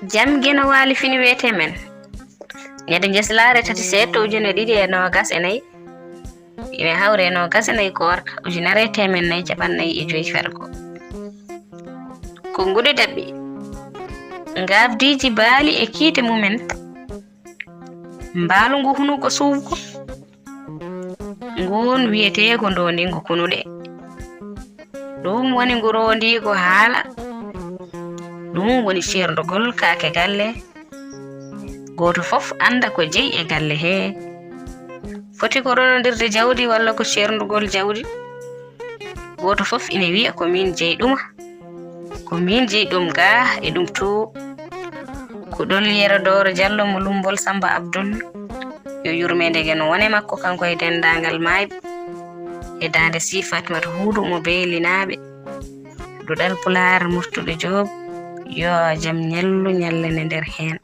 Jamgeno wali fini wete men ñade ngeslare tati seto ujune ɗiɗi e nogas e nayi ine hawre nogas e nayi ko warta ujunere temen nayi caɓannayi e joyi fergo ko nguɗi dabɓi ngabdiji baali e kiite mumen mbaalu ngu hunuko suwgo ngun wiyete ko ndondingo kunuɗe ɗum woni ngu rondigo haala ɗum woni cerdugol kaake galle goto fof anda ko jeyi e galle he foti ko ronondirde jawdi walla ko cerdugol jawdi goto fof ine wi'a ko min jeyi ɗuma ko min jeyi ɗum ga e ɗum to kuɗol Yerodoro Diallo mo Lumbol Samba Abdul yo yurmede gen wone makko kanko e dendagal mayɓe e dande Si Fatimata Huudu mo beelinaɓe ɗuɗal Pulaar murtuɗo Joob yo jam ñallu ñallane nder hen